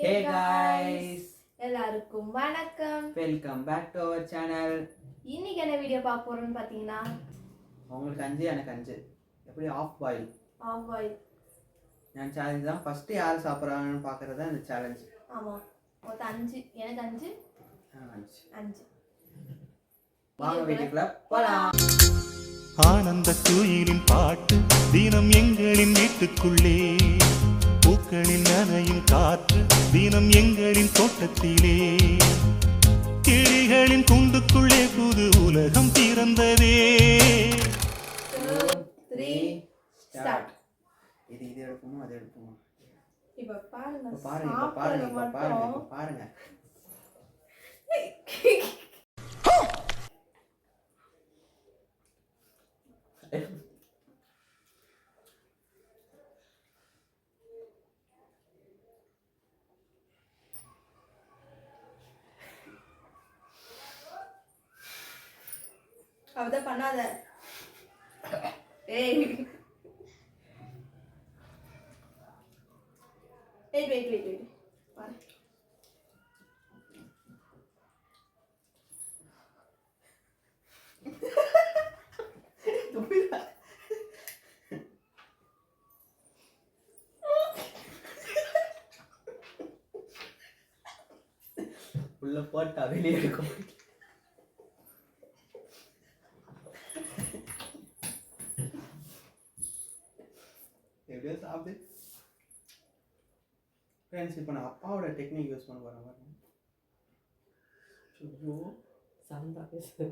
Hey guys, எல்லாருக்கும் வணக்கம். welcome back to our channel. இன்னைக்கு என்ன வீடியோ பார்க்க போறோம்னு பாத்தீங்கன்னா, உங்களுக்கு 5 எனக்கு 5. எப்படி ஆஃப் பாயில்? Half boil. நான் சேலஞ்ச் தான் ஃபர்ஸ்ட் யார் சாப்பிடுறாங்கன்னு பார்க்கறது தான் இந்த சேலஞ்ச். ஆமா. மொத்தம் 5, எனக்கு 5. 5. வாங்க வீடியோக்குள்ள போலாம். ஆனந்த குயிலின் பாட்டு தினம் எங்களின் வீட்டுக்குள்ளே, பூக்களில் நனையும் காற்று தினம் எங்களின் தோட்டத்திலே, கிளிகளின் கூண்டுக்குள்ளே புது உலகம் பிறந்ததே. 2, 3 ஸ்டார்ட். இது எடுப்போமா அது எடுப்போமா? இப்ப பாருங்க. பாருங்க. அவத பண்ணாத. ஏய். வெயிட். பாரு. உள்ள போட்டா வெளியே எடுக்கும். எப்படியோ சாப்பிடு ஃப்ரெண்ட்ஸ். இப்போ நான் அப்பாவோட டெக்னிக் யூஸ் பண்ண போகிறேன் பாருங்க. ஐயோ சவுண்டா பேசு.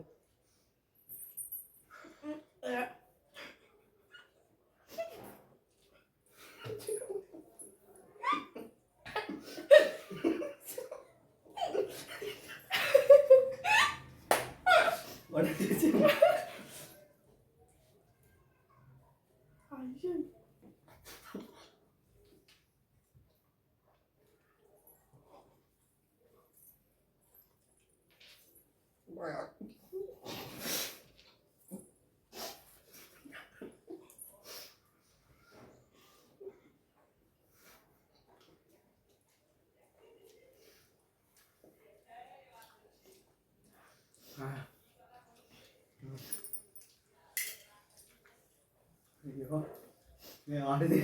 ஐயோ ஆடுது.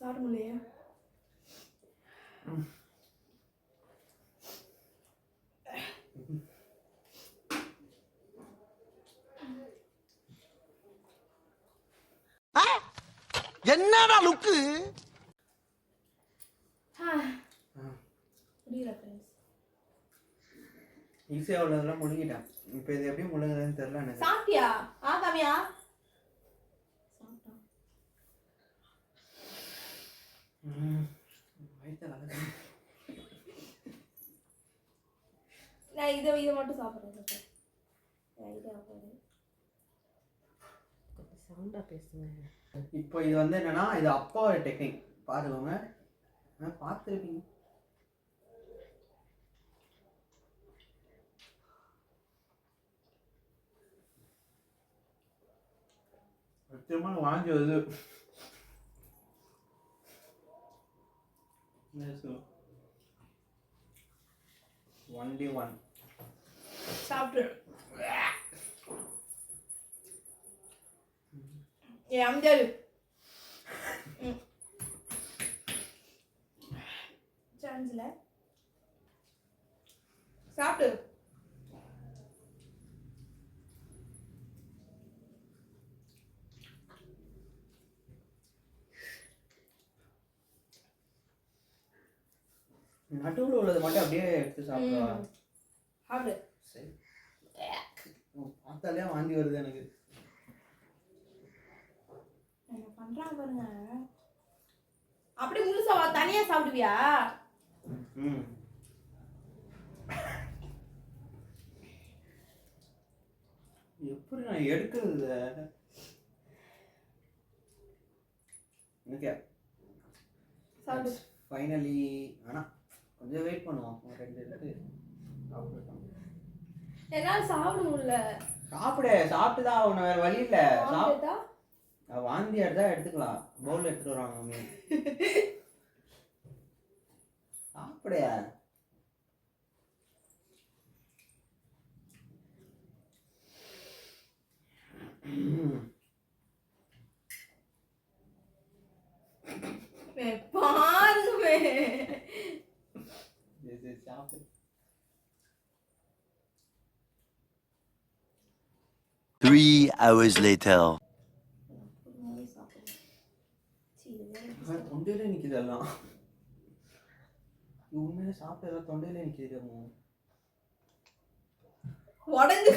சாப்பிட முடியலையா? என்னடா லுக்கு? முடியல ஃப்ரெண்ட்ஸ். ஈஸியாக உள்ளதெல்லாம் முழுங்கிட்டேன். இப்போ இது எப்படி முழுங்குறதுன்னு தெரியல எனக்கு. சாப்பிட்டியா? காமியா. சாப்பிட்டா. வயிற்று அழகு. நான் இதை மட்டும் சாப்பிட்றேன். சவுண்டா பேசுங்க. இப்போ இது வந்து என்னன்னா, இது அப்பாவோட டெக்னிக் பாருங்க. பார்த்துருப்பீங்க. திரும்ப வாங்கி வருது. ஒன்லி ஒன் சாப்பிட்டு. அம்ஜாரு சான்ஸ்ல சாப்பிட்டு. நடுவில் உள்ளது மட்டும் அப்படியே எடுத்து சாப்பிடுவா. சாப்பிடு. சரி, பார்த்தாலே வாந்தி வருது எனக்கு. என்ன பண்றாங்க பாருங்க. அப்படியே முழுசா தனியா சாப்பிடுவியா? எப்படி நான் எடுக்கிறது? ஓகே சாப்பிடு. ஃபைனலி. ஆனால் கொஞ்சம் வெயிட் பண்ணுவோம். 2 இருக்கு சாப்பிட்டுட்டோம். என்னால் சாப்பிட முடியல. சாப்பிட்டு தான் ஆகணும், வேறு வழி இல்லை. வாந்தி எடுத்தா எடுத்துக்கலாம். பவுல் எடுத்துட்டு வருவாங்க மம்மி. சாப்பிடையா? பாருங்க சாப்பிடு. 3 hours later. தொண்டையில நிக்குது எல்லாம். உண்மையில சாப்பிட்டா தொண்டையில நிக்குது. உடஞ்சு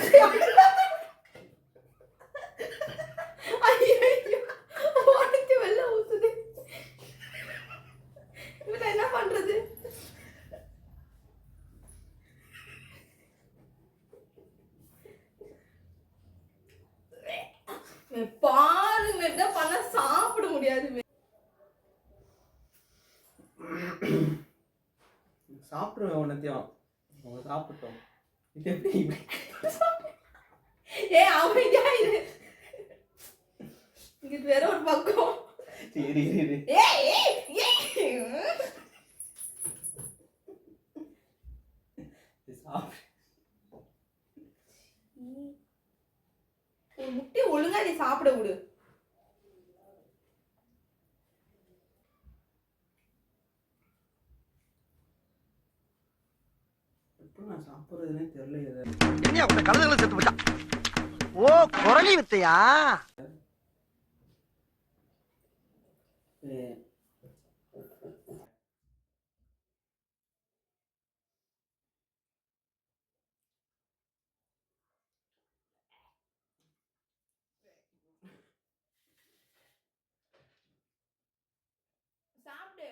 உடஞ்சு வெள்ள ஊத்துது. இவன் என்ன பண்றது? பாருங்க என்ன பண்ண சாப்பிட முடியாது. சாப்பிடுவேன் ஒன்னத்தையும். அவங்க சாப்பிட்டோம். இது எப்படி? அமைதியா இரு. இங்க வேற ஒரு பக்கம். சரி இரு. ஒரு முட்டை ஒழுங்கா நீ சாப்பிட விடு. நான் சாப்பிடுறதுனே தெரியல. என்ன உங்க கழுதுகளை செத்து போச்சா? ஓ குரலி வித்தையா? சாப்பிடு.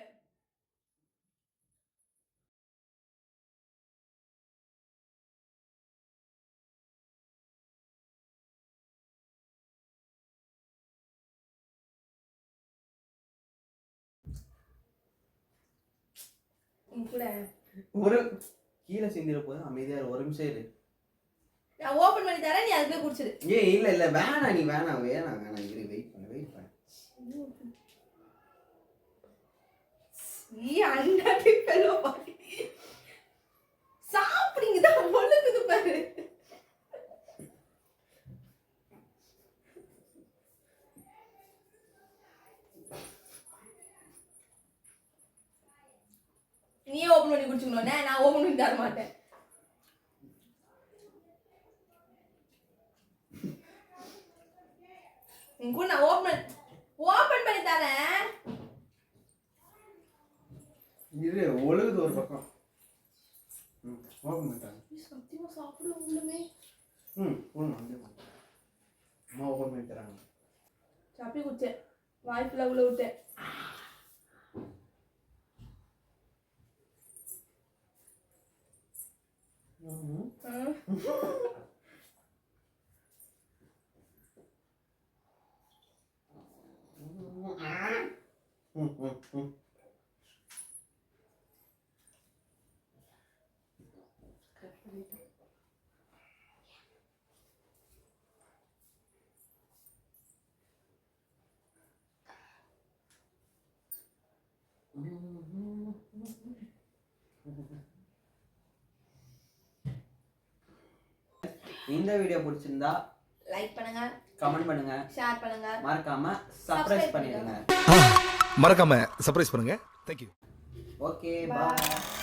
ஒரு கீழே சிந்திர போது அமைதியா ஒரு நிமிஷம் இரு. நான் ஓபன் பண்ணி தரேன், நீ அதுக்குள்ள குடிச்சிடு. இல்ல வேணாம், நீ வேணாம் இரு. வெயிட் பண்ணு. நீ அண்ணாடி பெலோ பாடி சாப்பிடுங்க தான் ஒழுங்குது பாரு. நீ ஓபன் பண்ணி குடிச்சுக்கணும். நான் ஓபன் பண்ணி தர மாட்டேன். கூட நான் ஓபன் பண்ணி தரேன். இரு, ஒழுகுது ஒரு பக்கம். ஓபன் பண்ணிட்டாங்க. சத்தியமா சாப்பிட உள்ளமே. அம்மா ஓபன் பண்ணி தராங்க. சாப்பி குடிச்சேன். வாய் ஃபுல்லா உள்ள விட்டேன். இந்த வீடியோ பிடிச்சிருந்தா லைக் பண்ணுங்க, கமெண்ட் பண்ணுங்க, ஷேர் பண்ணுங்க, மறக்காம சப்ஸ்கிரைப் பண்ணிடுங்க. மறக்காம சர்ப்ரைஸ் பண்ணுங்க. Thank you. Okay, Bye. Bye.